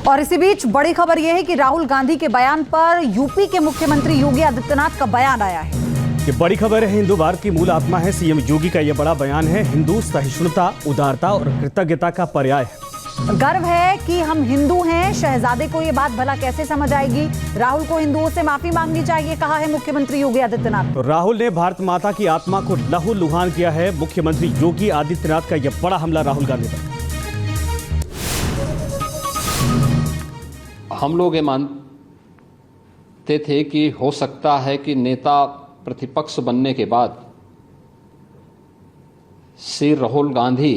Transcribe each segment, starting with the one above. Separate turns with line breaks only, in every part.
और इसी बीच बड़ी खबर यह है कि राहुल गांधी के बयान पर यूपी के मुख्यमंत्री योगी आदित्यनाथ का बयान आया है।
ये बड़ी खबर है। हिंदू भारत की मूल आत्मा है। सीएम योगी का यह बड़ा बयान है। हिंदू सहिष्णुता, उदारता और कृतज्ञता का पर्याय है।
गर्व है कि हम हिंदू हैं। शहजादे को ये बात भला कैसे समझ आएगी। राहुल को हिंदुओं से माफी मांगनी चाहिए, कहा है मुख्यमंत्री योगी आदित्यनाथ।
तो राहुल ने भारत माता की आत्मा को लहूलुहान किया है। मुख्यमंत्री योगी आदित्यनाथ का यह बड़ा हमला राहुल गांधी पर।
हम लोग ये मानते थे कि हो सकता है कि नेता प्रतिपक्ष बनने के बाद श्री राहुल गांधी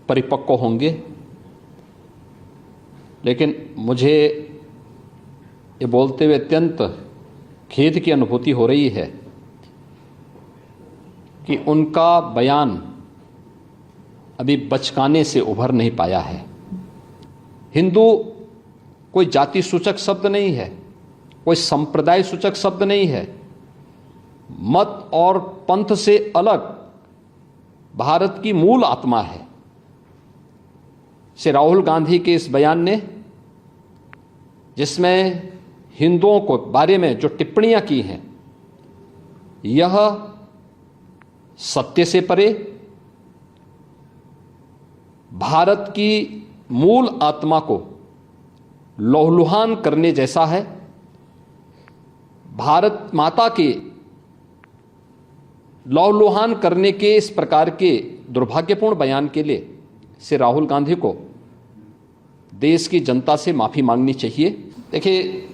परिपक्व होंगे, लेकिन मुझे ये बोलते हुए अत्यंत खेद की अनुभूति हो रही है कि उनका बयान अभी बचकाने से उभर नहीं पाया है। हिंदू कोई जाति सूचक शब्द नहीं है, कोई संप्रदाय सूचक शब्द नहीं है। मत और पंथ से अलग भारत की मूल आत्मा है। श्री राहुल गांधी के इस बयान ने, जिसमें हिंदुओं को बारे में जो टिप्पणियां की हैं, यह सत्य से परे भारत की मूल आत्मा को लहूलुहान करने जैसा है। भारत माता के लहूलुहान करने के इस प्रकार के दुर्भाग्यपूर्ण बयान के लिए श्री राहुल गांधी को देश की जनता से माफी मांगनी चाहिए। देखिए,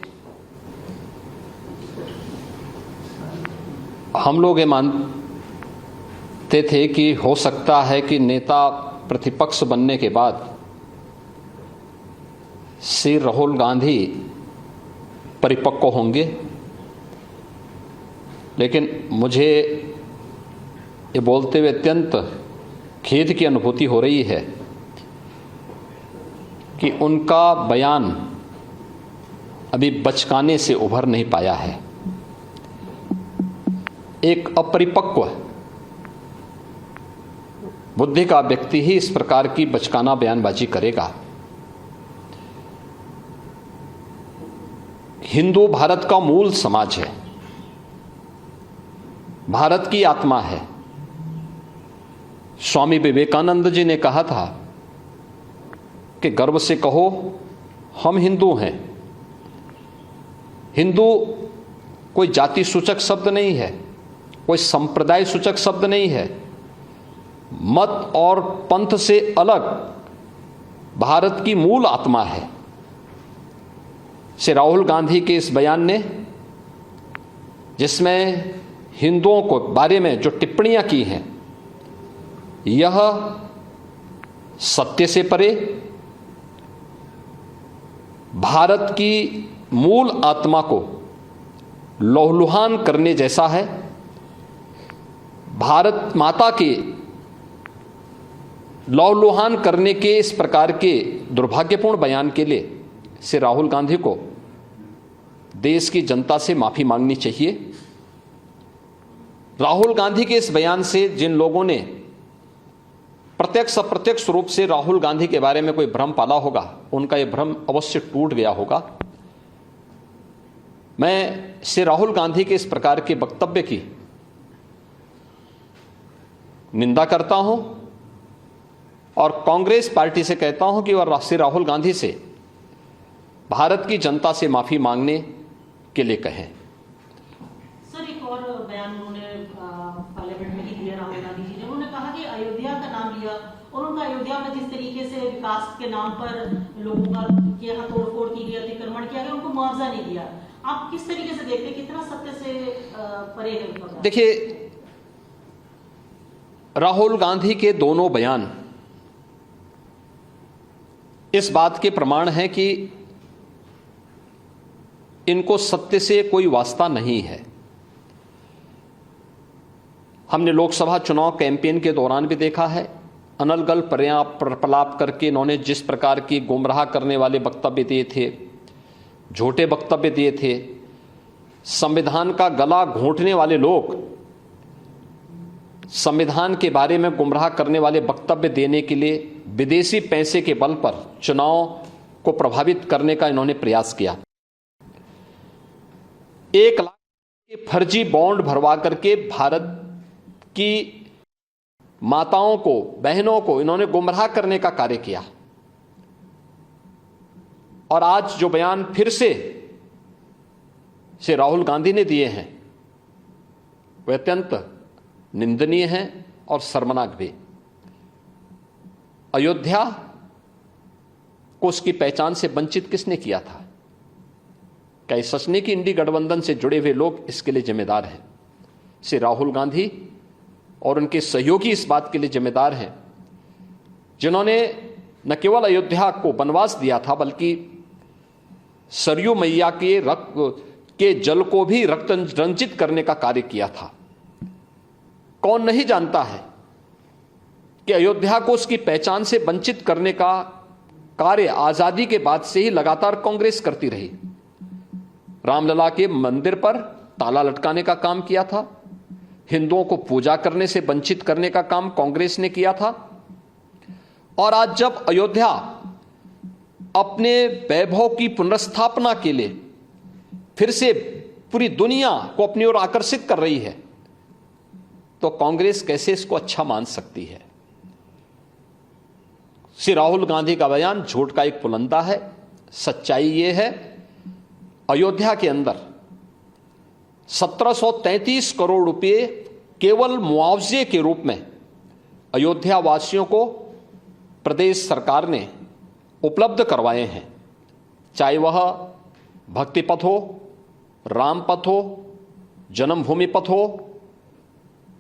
हम लोग ये मानते थे कि हो सकता है कि नेता प्रतिपक्ष बनने के बाद श्री राहुल गांधी परिपक्व होंगे, लेकिन मुझे ये बोलते हुए अत्यंत खेद की अनुभूति हो रही है कि उनका बयान अभी बचकाने से उभर नहीं पाया है। एक अपरिपक्व बुद्धि का व्यक्ति ही इस प्रकार की बचकाना बयानबाजी करेगा। हिंदू भारत का मूल समाज है, भारत की आत्मा है। स्वामी विवेकानंद जी ने कहा था कि गर्व से कहो हम हिंदू हैं। हिंदू कोई जाति सूचक शब्द नहीं है, कोई संप्रदाय सूचक शब्द नहीं है। मत और पंथ से अलग भारत की मूल आत्मा है। श्री राहुल गांधी के इस बयान ने, जिसमें हिंदुओं को बारे में जो टिप्पणियां की हैं, यह सत्य से परे भारत की मूल आत्मा को लहूलुहान करने जैसा है। भारत माता के लहूलुहान करने के इस प्रकार के दुर्भाग्यपूर्ण बयान के लिए श्री राहुल गांधी को देश की जनता से माफी मांगनी चाहिए। राहुल गांधी के इस बयान से जिन लोगों ने प्रत्यक्ष अप्रत्यक्ष रूप से राहुल गांधी के बारे में कोई भ्रम पाला होगा, उनका यह भ्रम अवश्य टूट गया होगा। मैं श्री राहुल गांधी के इस प्रकार के वक्तव्य की निंदा करता हूं और कांग्रेस पार्टी से कहता हूं कि वह श्री राहुल गांधी से भारत की जनता से माफी मांगने के लिए कहें।
सर, एक और बयान उन्होंने पार्लियामेंट में ही दिया राहुल गांधी जी ने। उन्होंने कहा कि अयोध्या का नाम लिया और उनका अयोध्या में जिस तरीके से विकास के नाम पर लोगों का के यहाँ तोड़फोड़ की गई, अतिक्रमण किया गया, उनको मुआवजा नहीं दिया। आप किस तरीके से देखते हैं, कितना सत्य से परे है उनका?
देखिए, राहुल गांधी के दोनों बयान इस बात के प्रमाण हैं कि इनको सत्य से कोई वास्ता नहीं है। हमने लोकसभा चुनाव कैंपेन के दौरान भी देखा है, अनलगल प्रलाप करके इन्होंने जिस प्रकार की गुमराह करने वाले वक्तव्य दिए थे, झूठे वक्तव्य दिए थे। संविधान का गला घोंटने वाले लोग संविधान के बारे में गुमराह करने वाले वक्तव्य देने के लिए विदेशी पैसे के बल पर चुनाव को प्रभावित करने का इन्होंने प्रयास किया। 1 लाख के फर्जी बॉन्ड भरवा करके भारत की माताओं को, बहनों को इन्होंने गुमराह करने का कार्य किया। और आज जो बयान फिर से राहुल गांधी ने दिए हैं वे अत्यंत निंदनीय हैं और शर्मनाक भी। अयोध्या को उसकी पहचान से वंचित किसने किया था? क्या सच नहीं कि इंडी गठबंधन से जुड़े हुए लोग इसके लिए जिम्मेदार हैं? श्री राहुल गांधी और उनके सहयोगी इस बात के लिए जिम्मेदार हैं जिन्होंने न केवल अयोध्या को वनवास दिया था बल्कि सरयू मैया के रक्त के जल को भी रक्त रंजित करने का कार्य किया था। कौन नहीं जानता है कि अयोध्या को उसकी पहचान से वंचित करने का कार्य आजादी के बाद से ही लगातार कांग्रेस करती रही। रामलला के मंदिर पर ताला लटकाने का काम किया था, हिंदुओं को पूजा करने से वंचित करने का काम कांग्रेस ने किया था। और आज जब अयोध्या अपने वैभव की पुनर्स्थापना के लिए फिर से पूरी दुनिया को अपनी ओर आकर्षित कर रही है तो कांग्रेस कैसे इसको अच्छा मान सकती है? श्री राहुल गांधी का बयान झूठ का एक पुलंदा है। सच्चाई यह है, अयोध्या के अंदर 1733 करोड़ रुपए केवल मुआवजे के रूप में अयोध्या वासियों को प्रदेश सरकार ने उपलब्ध करवाए हैं। चाहे वह भक्ति पथ हो, राम पथ हो, जन्मभूमि पथ हो,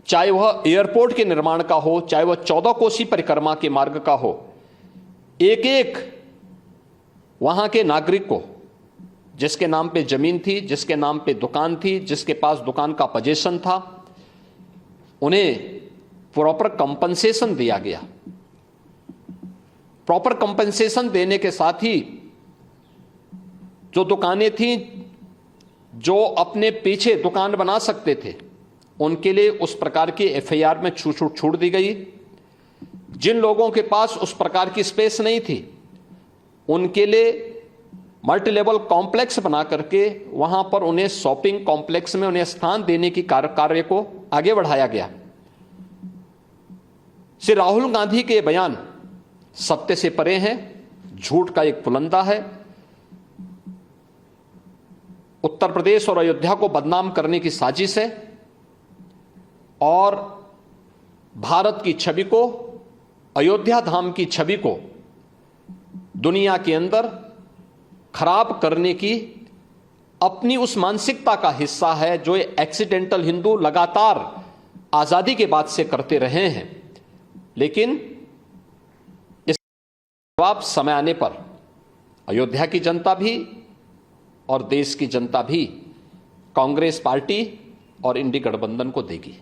चाहे वह एयरपोर्ट के निर्माण का हो, चाहे वह 14 कोसी परिक्रमा के मार्ग का हो, एक एक वहां के नागरिक को जिसके नाम पे जमीन थी, जिसके नाम पे दुकान थी, जिसके पास दुकान का पोजीशन था, उन्हें प्रॉपर कंपनसेशन दिया गया। प्रॉपर कंपनसेशन देने के साथ ही जो दुकानें थीं, जो अपने पीछे दुकान बना सकते थे, उनके लिए उस प्रकार की एफआईआर में छूट दी गई। जिन लोगों के पास उस प्रकार की स्पेस नहीं थी, उनके लिए मल्टी लेवल कॉम्प्लेक्स बना करके वहां पर उन्हें शॉपिंग कॉम्प्लेक्स में उन्हें स्थान देने की कार्य को आगे बढ़ाया गया। श्री राहुल गांधी के बयान सत्य से परे हैं, झूठ का एक पुलंदा है। उत्तर प्रदेश और अयोध्या को बदनाम करने की साजिश है और भारत की छवि को, अयोध्या धाम की छवि को दुनिया के अंदर खराब करने की अपनी उस मानसिकता का हिस्सा है जो एक्सीडेंटल हिंदू लगातार आजादी के बाद से करते रहे हैं। लेकिन इस जवाब समय आने पर अयोध्या की जनता भी और देश की जनता भी कांग्रेस पार्टी और इंडी गठबंधन को देगी।